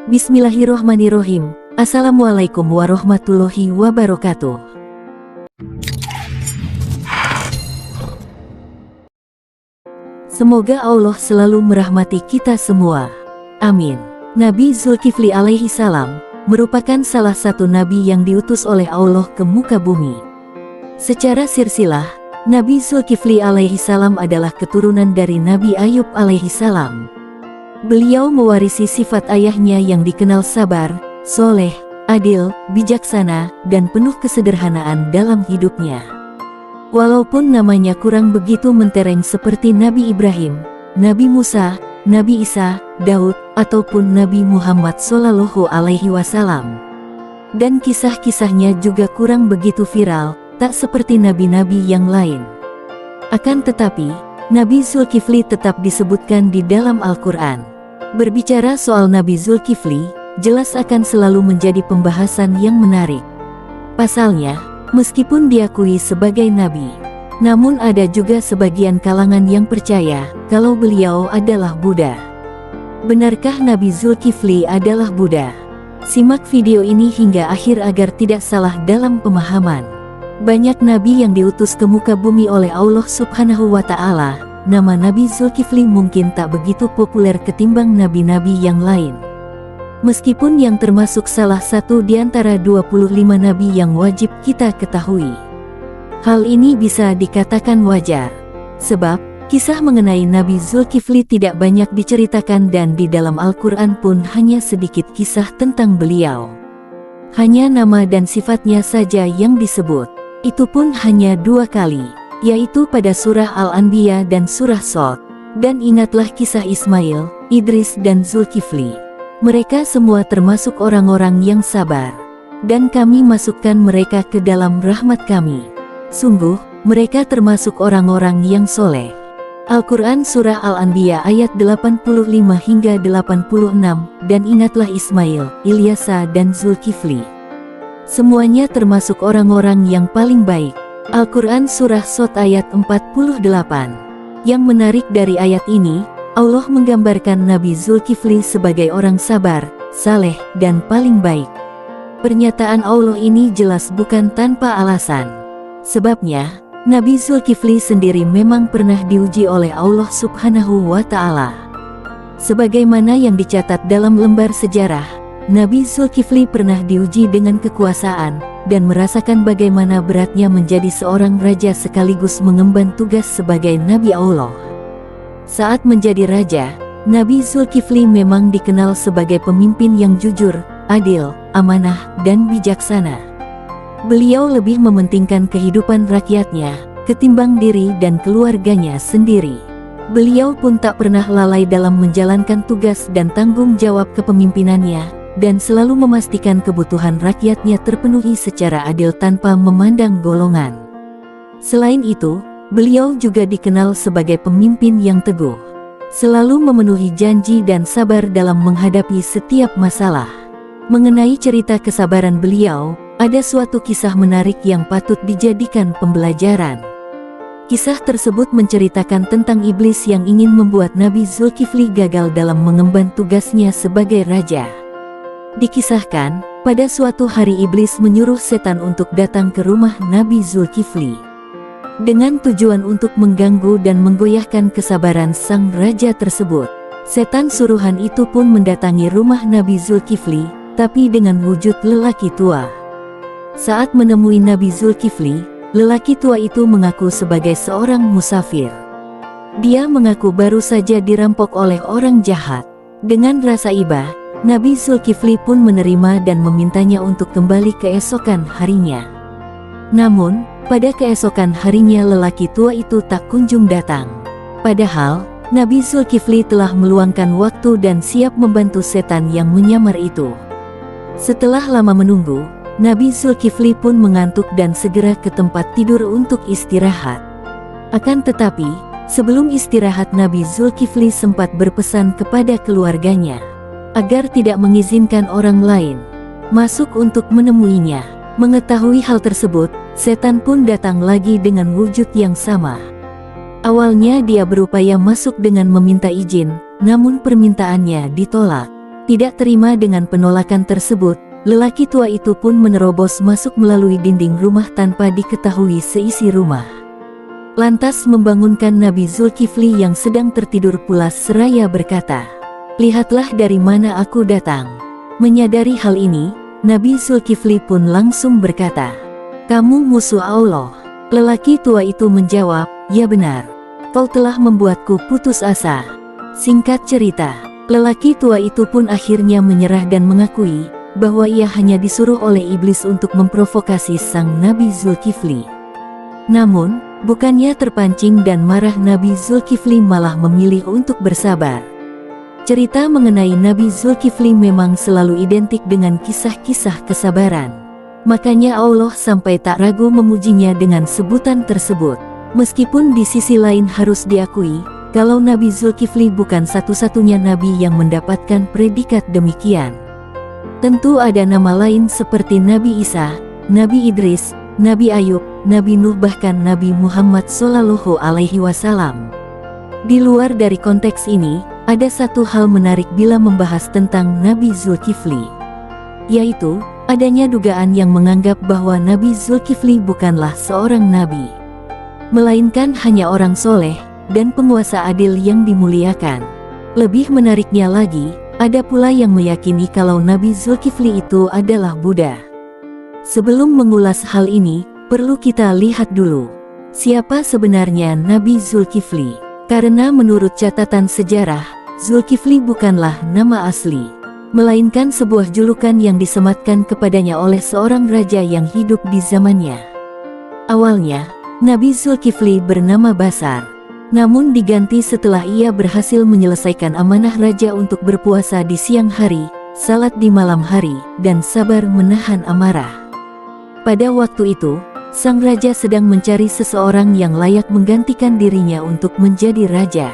Bismillahirrohmanirrohim. Assalamualaikum warahmatullahi wabarakatuh. Semoga Allah selalu merahmati kita semua. Amin. Nabi Zulkifli alaihi salam merupakan salah satu nabi yang diutus oleh Allah ke muka bumi. Secara silsilah, Nabi Zulkifli alaihi salam adalah keturunan dari Nabi Ayub alaihi salam. Beliau mewarisi sifat ayahnya yang dikenal sabar, soleh, adil, bijaksana, dan penuh kesederhanaan dalam hidupnya. Walaupun namanya kurang begitu mentereng seperti Nabi Ibrahim, Nabi Musa, Nabi Isa, Daud, ataupun Nabi Muhammad Shallallahu Alaihi Wasallam. Dan kisah-kisahnya juga kurang begitu viral, tak seperti nabi-nabi yang lain. Akan tetapi, Nabi Zulkifli tetap disebutkan di dalam Al-Quran. Berbicara soal Nabi Zulkifli, jelas akan selalu menjadi pembahasan yang menarik. Pasalnya, meskipun diakui sebagai nabi, namun ada juga sebagian kalangan yang percaya kalau beliau adalah Buddha. Benarkah Nabi Zulkifli adalah Buddha? Simak video ini hingga akhir agar tidak salah dalam pemahaman. Banyak nabi yang diutus ke muka bumi oleh Allah Subhanahu wa Ta'ala. Nama Nabi Zulkifli mungkin tak begitu populer ketimbang nabi-nabi yang lain. Meskipun yang termasuk salah satu di antara 25 nabi yang wajib kita ketahui. Hal ini bisa dikatakan wajar, sebab kisah mengenai Nabi Zulkifli tidak banyak diceritakan dan di dalam Al-Quran pun hanya sedikit kisah tentang beliau. Hanya nama dan sifatnya saja yang disebut. Itu pun hanya 2 kali, yaitu pada surah Al-Anbiya dan surah Shad. Dan ingatlah kisah Ismail, Idris dan Zulkifli. Mereka semua termasuk orang-orang yang sabar. Dan kami masukkan mereka ke dalam rahmat kami. Sungguh, mereka termasuk orang-orang yang soleh. Al-Quran Surah Al-Anbiya ayat 85 hingga 86, dan ingatlah Ismail, Ilyasa dan Zulkifli. Semuanya termasuk orang-orang yang paling baik. Al-Quran Surah Shad ayat 48. Yang menarik dari ayat ini, Allah menggambarkan Nabi Zulkifli sebagai orang sabar, saleh, dan paling baik. Pernyataan Allah ini jelas bukan tanpa alasan. Sebabnya, Nabi Zulkifli sendiri memang pernah diuji oleh Allah Subhanahu wa Ta'ala. Sebagaimana yang dicatat dalam lembar sejarah, Nabi Zulkifli pernah diuji dengan kekuasaan, dan merasakan bagaimana beratnya menjadi seorang raja sekaligus mengemban tugas sebagai Nabi Allah. Saat menjadi raja, Nabi Zulkifli memang dikenal sebagai pemimpin yang jujur, adil, amanah, dan bijaksana. Beliau lebih mementingkan kehidupan rakyatnya, ketimbang diri dan keluarganya sendiri. Beliau pun tak pernah lalai dalam menjalankan tugas dan tanggung jawab kepemimpinannya, dan selalu memastikan kebutuhan rakyatnya terpenuhi secara adil tanpa memandang golongan. Selain itu, beliau juga dikenal sebagai pemimpin yang teguh, selalu memenuhi janji dan sabar dalam menghadapi setiap masalah. Mengenai cerita kesabaran beliau, ada suatu kisah menarik yang patut dijadikan pembelajaran. Kisah tersebut menceritakan tentang iblis yang ingin membuat Nabi Zulkifli gagal dalam mengemban tugasnya sebagai raja. Dikisahkan, pada suatu hari iblis menyuruh setan untuk datang ke rumah Nabi Zulkifli. Dengan tujuan untuk mengganggu dan menggoyahkan kesabaran sang raja tersebut. Setan suruhan itu pun mendatangi rumah Nabi Zulkifli, tapi dengan wujud lelaki tua. Saat menemui Nabi Zulkifli, lelaki tua itu mengaku sebagai seorang musafir. Dia mengaku baru saja dirampok oleh orang jahat. Dengan rasa iba, Nabi Zulkifli pun menerima dan memintanya untuk kembali keesokan harinya. Namun, pada keesokan harinya lelaki tua itu tak kunjung datang. Padahal, Nabi Zulkifli telah meluangkan waktu dan siap membantu setan yang menyamar itu. Setelah lama menunggu, Nabi Zulkifli pun mengantuk dan segera ke tempat tidur untuk istirahat. Akan tetapi, sebelum istirahat Nabi Zulkifli sempat berpesan kepada keluarganya agar tidak mengizinkan orang lain masuk untuk menemuinya. Mengetahui hal tersebut, setan pun datang lagi dengan wujud yang sama. Awalnya dia berupaya masuk dengan meminta izin, namun permintaannya ditolak. Tidak terima dengan penolakan tersebut, lelaki tua itu pun menerobos masuk melalui dinding rumah tanpa diketahui seisi rumah. Lantas membangunkan Nabi Zulkifli yang sedang tertidur pulas seraya berkata, "Lihatlah dari mana aku datang." Menyadari hal ini, Nabi Zulkifli pun langsung berkata, "Kamu musuh Allah." Lelaki tua itu menjawab, "Ya benar. Kau telah membuatku putus asa." Singkat cerita, lelaki tua itu pun akhirnya menyerah dan mengakui bahwa ia hanya disuruh oleh iblis untuk memprovokasi sang Nabi Zulkifli. Namun, bukannya terpancing dan marah, Nabi Zulkifli malah memilih untuk bersabar. Cerita mengenai Nabi Zulkifli memang selalu identik dengan kisah-kisah kesabaran. Makanya Allah sampai tak ragu memujinya dengan sebutan tersebut. Meskipun di sisi lain harus diakui, kalau Nabi Zulkifli bukan satu-satunya nabi yang mendapatkan predikat demikian. Tentu ada nama lain seperti Nabi Isa, Nabi Idris, Nabi Ayub, Nabi Nuh, bahkan Nabi Muhammad Shallallahu Alaihi Wasallam. Di luar dari konteks ini, ada satu hal menarik bila membahas tentang Nabi Zulkifli, yaitu adanya dugaan yang menganggap bahwa Nabi Zulkifli bukanlah seorang nabi, melainkan hanya orang soleh dan penguasa adil yang dimuliakan. Lebih menariknya lagi, ada pula yang meyakini kalau Nabi Zulkifli itu adalah Buddha. Sebelum mengulas hal ini, perlu kita lihat dulu siapa sebenarnya Nabi Zulkifli. Karena menurut catatan sejarah, Zulkifli bukanlah nama asli, melainkan sebuah julukan yang disematkan kepadanya oleh seorang raja yang hidup di zamannya. Awalnya, Nabi Zulkifli bernama Basar, namun diganti setelah ia berhasil menyelesaikan amanah raja untuk berpuasa di siang hari, salat di malam hari, dan sabar menahan amarah. Pada waktu itu, sang raja sedang mencari seseorang yang layak menggantikan dirinya untuk menjadi raja.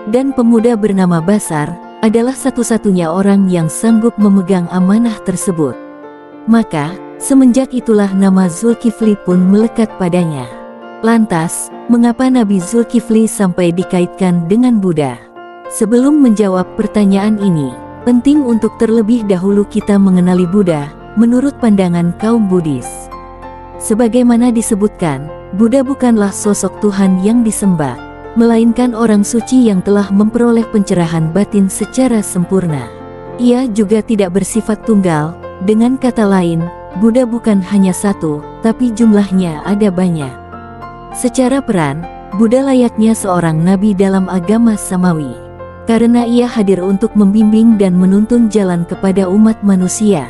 Dan pemuda bernama Basar adalah satu-satunya orang yang sanggup memegang amanah tersebut. Maka, semenjak itulah nama Zulkifli pun melekat padanya. Lantas, mengapa Nabi Zulkifli sampai dikaitkan dengan Buddha? Sebelum menjawab pertanyaan ini, penting untuk terlebih dahulu kita mengenali Buddha menurut pandangan kaum Buddhis. Sebagaimana disebutkan, Buddha bukanlah sosok Tuhan yang disembah, melainkan orang suci yang telah memperoleh pencerahan batin secara sempurna. Ia juga tidak bersifat tunggal, dengan kata lain, Buddha bukan hanya satu, tapi jumlahnya ada banyak. Secara peran, Buddha layaknya seorang nabi dalam agama Samawi, karena ia hadir untuk membimbing dan menuntun jalan kepada umat manusia.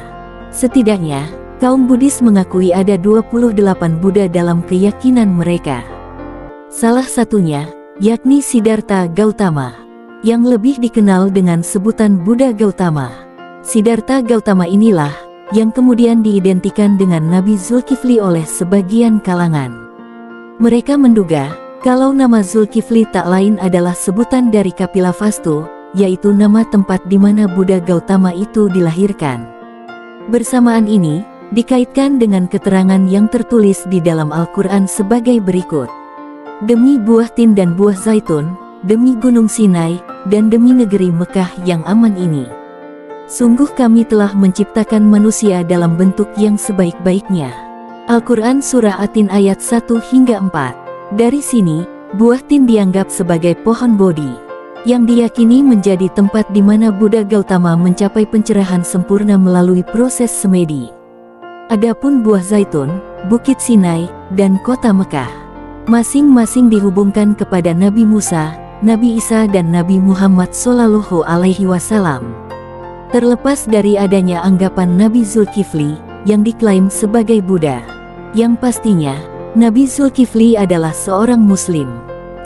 Setidaknya, kaum Buddhis mengakui ada 28 Buddha dalam keyakinan mereka. Salah satunya, yakni Siddhartha Gautama, yang lebih dikenal dengan sebutan Buddha Gautama. Siddhartha Gautama inilah yang kemudian diidentikan dengan Nabi Zulkifli oleh sebagian kalangan. Mereka menduga kalau nama Zulkifli tak lain adalah sebutan dari Kapilavastu, yaitu nama tempat di mana Buddha Gautama itu dilahirkan. Bersamaan ini, dikaitkan dengan keterangan yang tertulis di dalam Al-Quran sebagai berikut. Demi buah tin dan buah zaitun, demi gunung Sinai, dan demi negeri Mekah yang aman ini. Sungguh kami telah menciptakan manusia dalam bentuk yang sebaik-baiknya. Al-Quran Surah At-Tin ayat 1-4. Dari sini, buah tin dianggap sebagai pohon Bodhi, yang diyakini menjadi tempat di mana Buddha Gautama mencapai pencerahan sempurna melalui proses semedi. Adapun buah zaitun, Bukit Sinai, dan kota Mekah, masing-masing dihubungkan kepada Nabi Musa, Nabi Isa dan Nabi Muhammad Shallallahu Alaihi Wasallam. Terlepas dari adanya anggapan Nabi Zulkifli yang diklaim sebagai Buddha, yang pastinya, Nabi Zulkifli adalah seorang Muslim.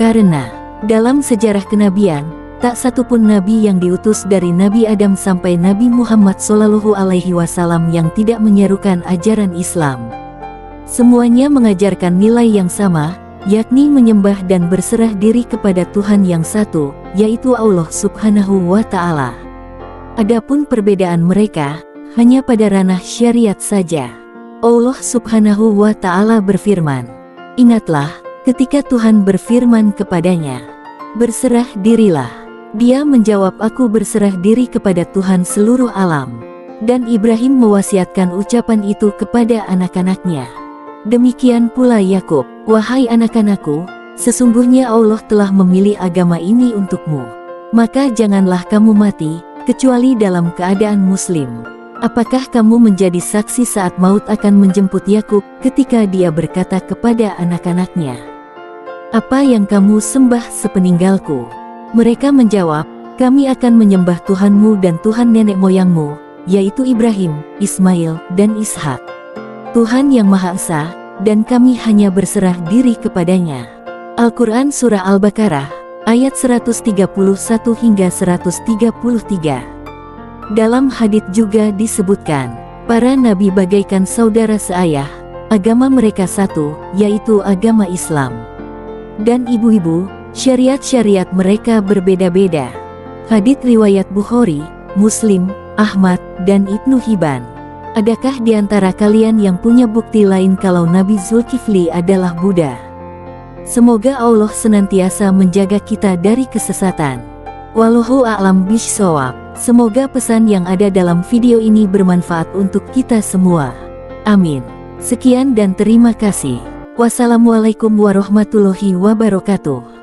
Karena, dalam sejarah kenabian, tak satupun nabi yang diutus dari Nabi Adam sampai Nabi Muhammad Shallallahu Alaihi Wasallam yang tidak menyerukan ajaran Islam. Semuanya mengajarkan nilai yang sama, yakni menyembah dan berserah diri kepada Tuhan yang satu, yaitu Allah Subhanahu wa Ta'ala. Adapun perbedaan mereka hanya pada ranah syariat saja. Allah Subhanahu wa Ta'ala berfirman, "Ingatlah ketika Tuhan berfirman kepadanya, berserah dirilah." Dia menjawab, aku berserah diri kepada Tuhan seluruh alam. Dan Ibrahim mewasiatkan ucapan itu kepada anak-anaknya. Demikian pula Yakub, wahai anak-anakku, sesungguhnya Allah telah memilih agama ini untukmu. Maka janganlah kamu mati, kecuali dalam keadaan muslim. Apakah kamu menjadi saksi saat maut akan menjemput Yakub ketika dia berkata kepada anak-anaknya, apa yang kamu sembah sepeninggalku? Mereka menjawab, kami akan menyembah Tuhanmu dan Tuhan nenek moyangmu, yaitu Ibrahim, Ismail, dan Ishak. Tuhan yang Maha Esa, dan kami hanya berserah diri kepadanya. Al-Quran Surah Al-Baqarah, ayat 131 hingga 133. Dalam hadits juga disebutkan, para nabi bagaikan saudara seayah, agama mereka satu, yaitu agama Islam. Dan ibu-ibu, syariat-syariat mereka berbeda-beda. Hadits riwayat Bukhari, Muslim, Ahmad, dan Ibnu Hibban. Adakah di antara kalian yang punya bukti lain kalau Nabi Zulkifli adalah Buddha? Semoga Allah senantiasa menjaga kita dari kesesatan. Wallahu a'lam bishshawab. Semoga pesan yang ada dalam video ini bermanfaat untuk kita semua. Amin. Sekian dan terima kasih. Wassalamualaikum warahmatullahi wabarakatuh.